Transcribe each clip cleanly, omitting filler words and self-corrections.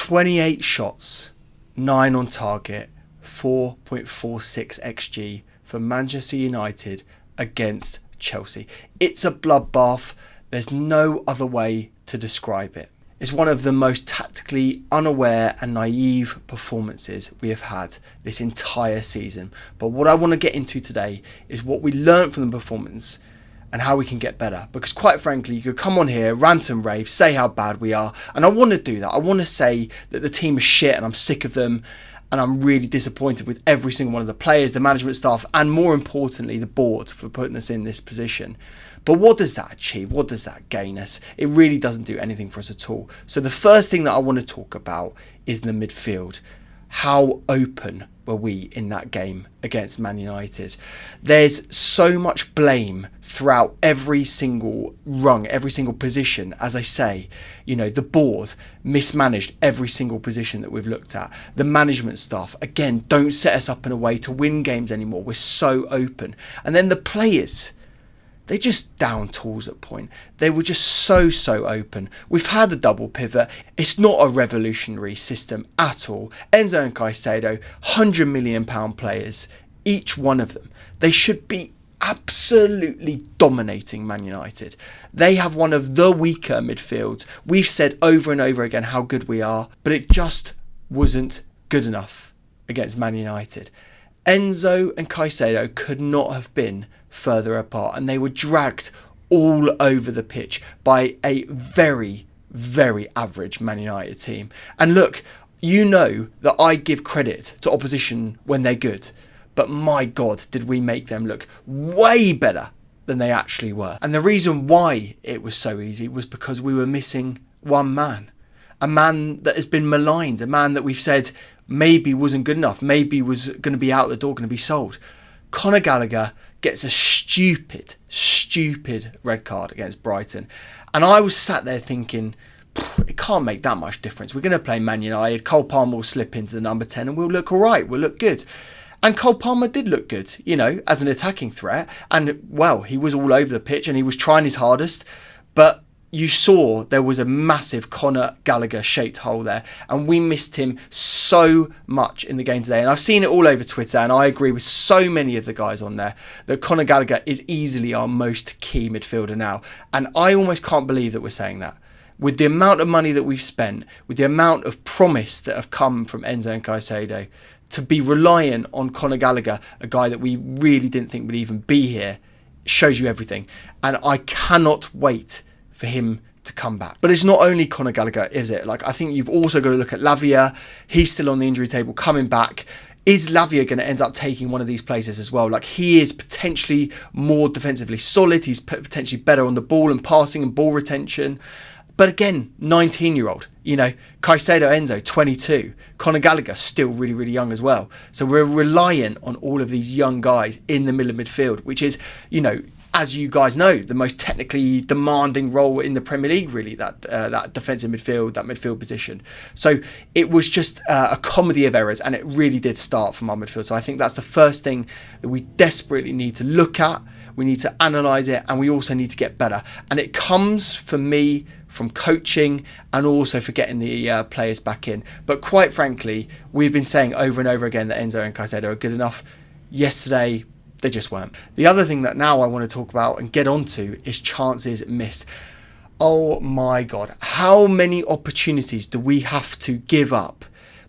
28 shots, 9 on target, 4.46 XG for Manchester United against Chelsea. It's a bloodbath. There's no other way to describe it. It's one of the most tactically unaware and naive performances we have had this entire season. But what I want to get into today is what we learned from the performance and how we can get better. Because quite frankly, you could come on here, rant and rave, say how bad we are. And I want to do that. I want to say that the team is shit and I'm sick of them. And I'm really disappointed with every single one of the players, the management staff, and more importantly, the board for putting us in this position. But what does that achieve? What does that gain us? It really doesn't do anything for us at all. So the first thing that I want to talk about is the midfield. How open were we in that game against Man United? There's so much blame throughout every single rung, every single position. As I say, the board mismanaged every single position that we've looked at. The management staff, again, don't set us up in a way to win games anymore. We're so open. And then the players, they just down tools at point. They were just so open. We've had a double pivot. It's not a revolutionary system at all. Enzo and Caicedo, £100 million players, each one of them. They should be absolutely dominating Man United. They have one of the weaker midfields. We've said over and over again how good we are, but it just wasn't good enough against Man United. Enzo and Caicedo could not have been further apart, and they were dragged all over the pitch by a very, very average Man United team. And look, that I give credit to opposition when they're good, but my God, did we make them look way better than they actually were. And the reason why it was so easy was because we were missing one man. A man that has been maligned, a man that we've said maybe wasn't good enough, maybe was going to be out the door, going to be sold. Conor Gallagher gets a stupid red card against Brighton. And I was sat there thinking, it can't make that much difference. We're going to play Man United. Cole Palmer will slip into the number 10 and we'll look all right. We'll look good. And Cole Palmer did look good, as an attacking threat. And, well, he was all over the pitch and he was trying his hardest. But you saw there was a massive Conor Gallagher shaped hole there, and we missed him so much in the game today. And I've seen it all over Twitter, and I agree with so many of the guys on there that Conor Gallagher is easily our most key midfielder now. And I almost can't believe that we're saying that. With the amount of money that we've spent, with the amount of promise that have come from Enzo and Caicedo, to be reliant on Conor Gallagher, a guy that we really didn't think would even be here, shows you everything. And I cannot wait for him to come back. But it's not only Conor Gallagher, is it? I think you've also got to look at Lavia. He's still on the injury table, coming back. Is Lavia going to end up taking one of these places as well? He is potentially more defensively solid. He's potentially better on the ball and passing and ball retention. But again, 19-year-old, Caicedo, Enzo, 22. Conor Gallagher, still really, really young as well. So we're reliant on all of these young guys in the middle of midfield, which is, as you guys know, the most technically demanding role in the Premier League, really, that defensive midfield, that midfield position. So it was just a comedy of errors, and it really did start from our midfield. So I think that's the first thing that we desperately need to look at. We need to analyse it, and we also need to get better. And it comes, for me, from coaching and also for getting the players back in. But quite frankly, we've been saying over and over again that Enzo and Caicedo are good enough. Yesterday, they just weren't. The other thing that now I want to talk about and get onto is chances missed. Oh my God, how many opportunities do we have to give up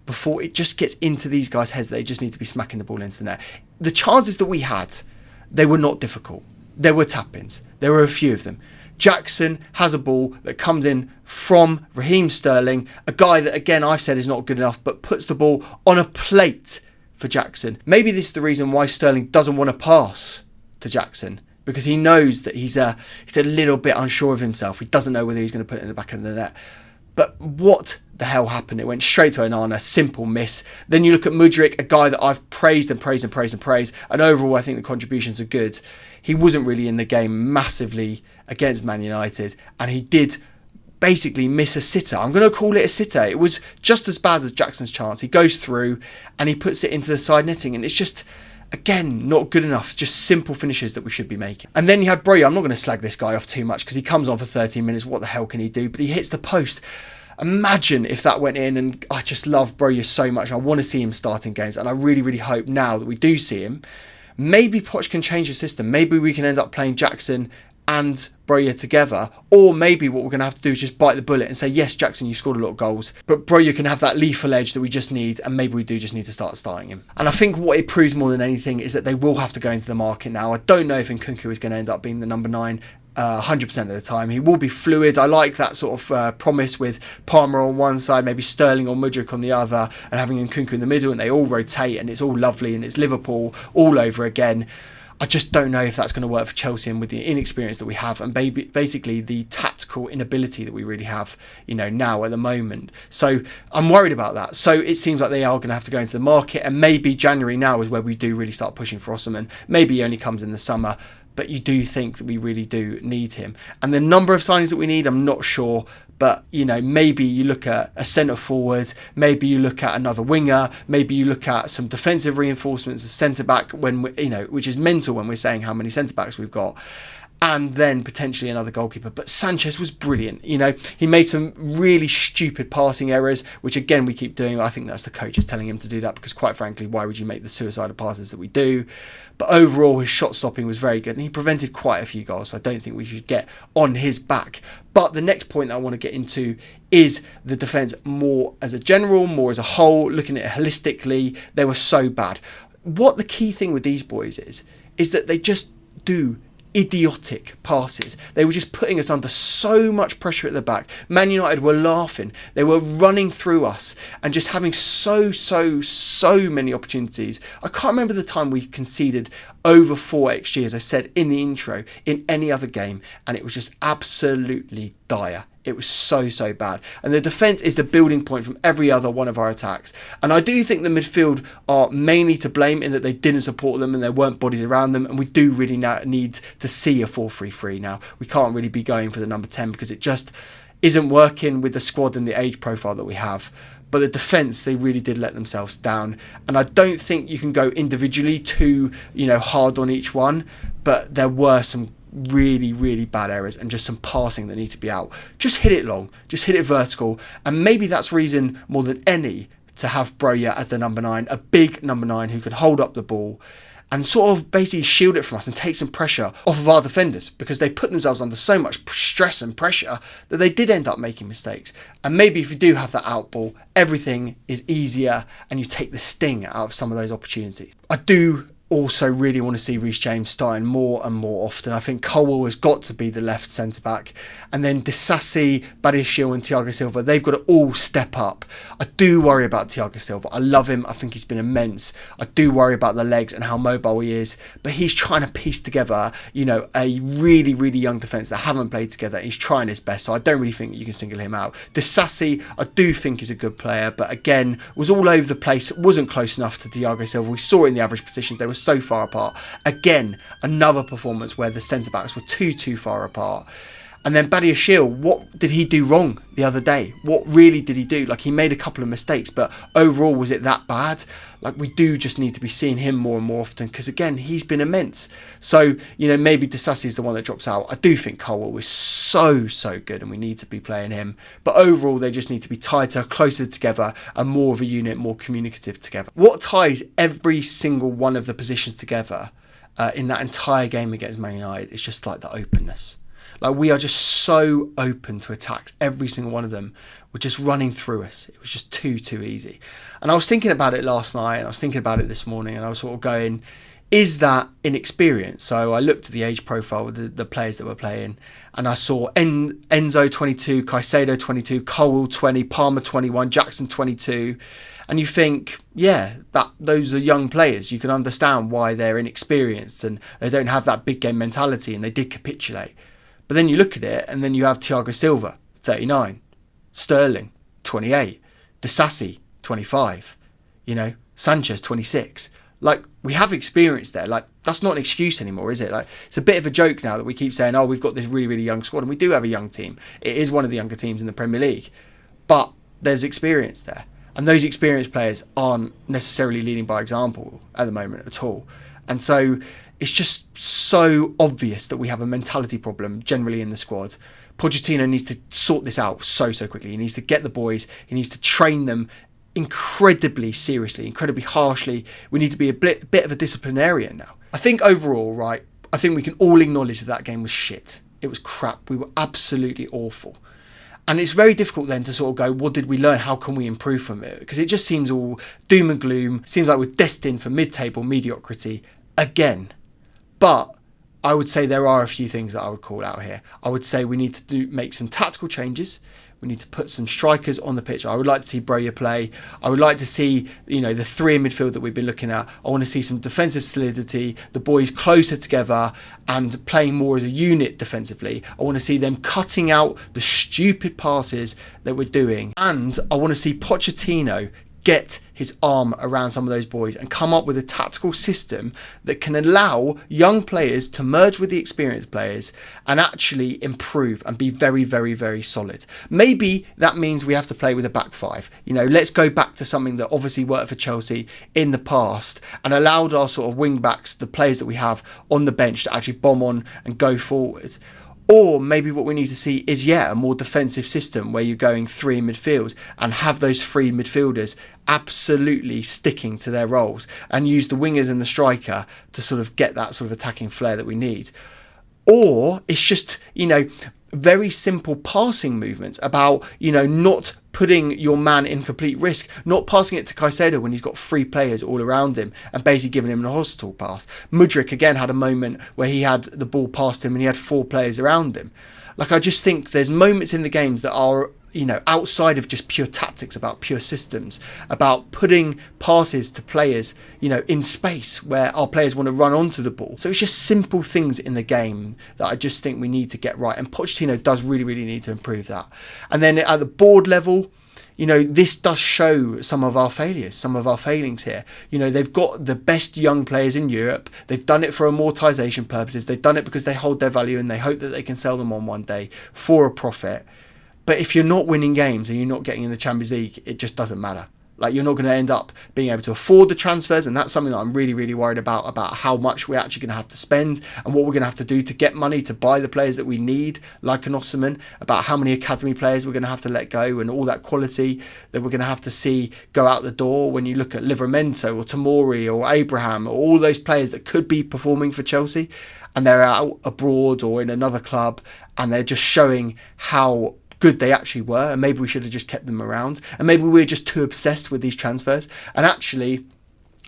before it just gets into these guys' heads that they just need to be smacking the ball into the net? The chances that we had, they were not difficult. There were tap-ins. There were a few of them. Jackson has a ball that comes in from Raheem Sterling, a guy that, again, I've said is not good enough, but puts the ball on a plate for Jackson. Maybe this is the reason why Sterling doesn't want to pass to Jackson, because he knows that he's a little bit unsure of himself. He doesn't know whether he's going to put it in the back of the net. But what the hell happened? It went straight to Onana, simple miss. Then you look at Mudryk, a guy that I've praised and praised and praised and praised, and overall I think the contributions are good. He wasn't really in the game massively against Man United, and he did basically miss a sitter. I'm going to call it a sitter. It was just as bad as Jackson's chance. He goes through and he puts it into the side netting, and it's just, again, not good enough. Just simple finishes that we should be making. And then you had Broya. I'm not going to slag this guy off too much because he comes on for 13 minutes. What the hell can he do? But he hits the post. Imagine if that went in, and I just love Broja so much. I want to see him starting games, and I really, really hope now that we do see him, maybe Poch can change the system. Maybe we can end up playing Jackson and Broja together, or maybe what we're going to have to do is just bite the bullet and say, yes, Jackson, you scored a lot of goals, but Broja can have that lethal edge that we just need, and maybe we do just need to start starting him. And I think what it proves more than anything is that they will have to go into the market now. I don't know if Nkunku is going to end up being the number 9 100% of the time. He will be fluid. I like that sort of promise with Palmer on one side, maybe Sterling or Mudryk on the other, and having Nkunku in the middle, and they all rotate, and it's all lovely, and it's Liverpool all over again. I just don't know if that's going to work for Chelsea, and with the inexperience that we have, and basically the tactical inability that we really have, now at the moment. So I'm worried about that. So it seems like they are going to have to go into the market, and maybe January now is where we do really start pushing for Osimhen. Maybe he only comes in the summer, but you do think that we really do need him. And the number of signings that we need, I'm not sure. But, maybe you look at a centre forward, maybe you look at another winger, maybe you look at some defensive reinforcements, a centre back, which is mental when we're saying how many centre backs we've got. And then potentially another goalkeeper. But Sanchez was brilliant. He made some really stupid passing errors, which again we keep doing. I think that's the coaches telling him to do that, because quite frankly, why would you make the suicidal passes that we do? But overall, his shot stopping was very good, and he prevented quite a few goals. So I don't think we should get on his back. But the next point that I want to get into is the defence more as a general, more as a whole, looking at it holistically. They were so bad. What the key thing with these boys is that they just do idiotic passes. They were just putting us under so much pressure at the back. Man United were laughing. They were running through us and just having so many opportunities. I can't remember the time we conceded over 4 XG, as I said in the intro, in any other game, and it was just absolutely dire. It was so bad. And the defence is the building point from every other one of our attacks. And I do think the midfield are mainly to blame in that they didn't support them and there weren't bodies around them. And we do really now need to see a 4-3-3 now. We can't really be going for the number 10 because it just isn't working with the squad and the age profile that we have. But the defence, they really did let themselves down. And I don't think you can go individually too, hard on each one. But there were some really bad errors and just some passing that need to be out. Just hit it long, just hit it vertical, and maybe that's reason more than any to have Broja as the number 9, a big number 9 who can hold up the ball and sort of basically shield it from us and take some pressure off of our defenders, because they put themselves under so much stress and pressure that they did end up making mistakes. And maybe if you do have that out ball, everything is easier and you take the sting out of some of those opportunities. I do also really want to see Reece James starting more and more often. I think Colwell has got to be the left centre-back. And then Disasi, Badiashile and Thiago Silva, they've got to all step up. I do worry about Thiago Silva. I love him. I think he's been immense. I do worry about the legs and how mobile he is. But he's trying to piece together, a really young defence that haven't played together. He's trying his best. So I don't really think you can single him out. Disasi, I do think is a good player. But again, was all over the place. It wasn't close enough to Thiago Silva. We saw it in the average positions. They were so far apart. Again, another performance where the centre-backs were too far apart. And then Badiashile, what did he do wrong the other day? What really did he do? He made a couple of mistakes, but overall, was it that bad? We do just need to be seeing him more and more often, because again, he's been immense. So, maybe Disasi is the one that drops out. I do think Colwell is so good, and we need to be playing him. But overall, they just need to be tighter, closer together, and more of a unit, more communicative together. What ties every single one of the positions together in that entire game against Man United is just the openness. We are just so open to attacks. Every single one of them were just running through us. It was just too easy. And I was thinking about it last night, and I was thinking about it this morning, and I was sort of going, is that inexperience? So I looked at the age profile of the players that were playing, and I saw Enzo 22, Caicedo 22, Colwell 20, Palmer 21, Jackson 22. And you think, those are young players. You can understand why they're inexperienced and they don't have that big game mentality, and they did capitulate. But then you look at it, and then you have Thiago Silva, 39, Sterling, 28, Disasi, 25, Sanchez, 26. We have experience there. That's not an excuse anymore, is it? It's a bit of a joke now that we keep saying, we've got this really young squad, and we do have a young team. It is one of the younger teams in the Premier League, but there's experience there. And those experienced players aren't necessarily leading by example at the moment at all. And so it's just so obvious that we have a mentality problem generally in the squad. Pochettino needs to sort this out so quickly. He needs to get the boys, he needs to train them incredibly seriously, incredibly harshly. We need to be a bit of a disciplinarian now. I think overall, right, I think we can all acknowledge that game was shit. It was crap. We were absolutely awful. And it's very difficult then to sort of go, what did we learn? How can we improve from it? Because it just seems all doom and gloom. Seems like we're destined for mid-table mediocrity again. But I would say there are a few things that I would call out here. I would say we need to make some tactical changes. We need to put some strikers on the pitch. I would like to see Broja play. I would like to see, the three in midfield that we've been looking at. I want to see some defensive solidity, the boys closer together and playing more as a unit defensively. I want to see them cutting out the stupid passes that we're doing. And I want to see Pochettino get his arm around some of those boys and come up with a tactical system that can allow young players to merge with the experienced players and actually improve and be very, very, very solid. Maybe that means we have to play with a back five. Let's go back to something that obviously worked for Chelsea in the past and allowed our sort of wing backs, the players that we have on the bench, to actually bomb on and go forward. Or maybe what we need to see is, a more defensive system where you're going three in midfield and have those three midfielders absolutely sticking to their roles and use the wingers and the striker to sort of get that sort of attacking flair that we need. Or it's just, very simple passing movements about, not putting your man in complete risk, not passing it to Caicedo when he's got three players all around him and basically giving him a hospital pass. Mudryk again had a moment where he had the ball past him and he had four players around him. I just think there's moments in the games that are, outside of just pure tactics, about pure systems, about putting passes to players, in space where our players want to run onto the ball. So it's just simple things in the game that I just think we need to get right. And Pochettino does really, really need to improve that. And then at the board level, this does show some of our failures, some of our failings here. They've got the best young players in Europe. They've done it for amortization purposes. They've done it because they hold their value and they hope that they can sell them on one day for a profit. But if you're not winning games and you're not getting in the Champions League, it just doesn't matter. You're not going to end up being able to afford the transfers, and that's something that I'm really, really worried about how much we're actually going to have to spend and what we're going to have to do to get money to buy the players that we need, like an Osimhen, about how many academy players we're going to have to let go and all that quality that we're going to have to see go out the door when you look at Livramento or Tomori or Abraham or all those players that could be performing for Chelsea and they're out abroad or in another club and they're just showing how good they actually were, and maybe we should have just kept them around, and maybe we're just too obsessed with these transfers, and actually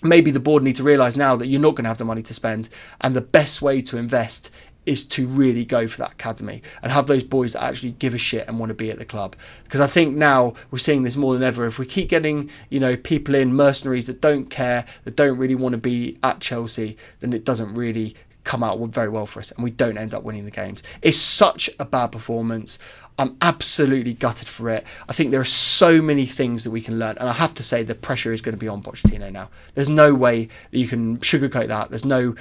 maybe the board need to realise now that you're not going to have the money to spend, and the best way to invest is to really go for that academy and have those boys that actually give a shit and want to be at the club. Because I think now we're seeing this more than ever. If we keep getting people in, mercenaries that don't care, that don't really want to be at Chelsea, then it doesn't really come out very well for us and we don't end up winning the games. It's such a bad performance. I'm absolutely gutted for it. I think there are so many things that we can learn, and I have to say the pressure is going to be on Pochettino now. There's no way that you can sugarcoat that. There's no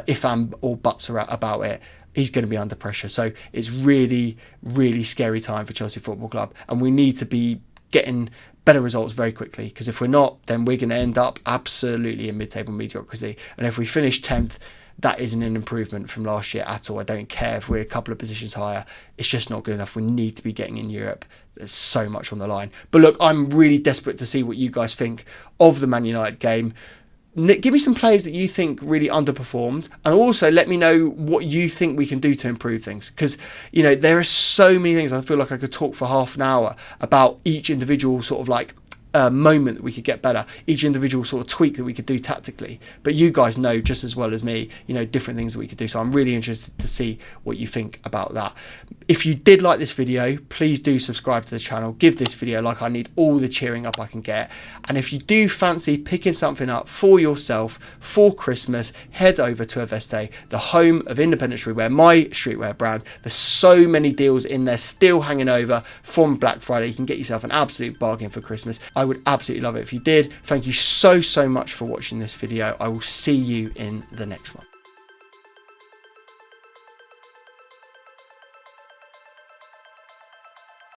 if and or buts about it. He's going to be under pressure. So it's really, really scary time for Chelsea Football Club, and we need to be getting better results very quickly, because if we're not, then we're going to end up absolutely in mid-table mediocrity. And if we finish 10th, that isn't an improvement from last year at all. I don't care if we're a couple of positions higher. It's just not good enough. We need to be getting in Europe. There's so much on the line. But look, I'm really desperate to see what you guys think of the Man United game. Give me some players that you think really underperformed, and also let me know what you think we can do to improve things, because there are so many things. I feel like I could talk for half an hour about each individual sort of moment that we could get better, each individual sort of tweak that we could do tactically. But you guys know just as well as me, different things that we could do. So I'm really interested to see what you think about that. If you did like this video, please do subscribe to the channel. Give this video a like. I need all the cheering up I can get. And if you do fancy picking something up for yourself for Christmas, head over to Aveste, the home of independent streetwear, my streetwear brand. There's so many deals in there still hanging over from Black Friday. You can get yourself an absolute bargain for Christmas. I would absolutely love it if you did. Thank you so much for watching this video. I will see you in the next one.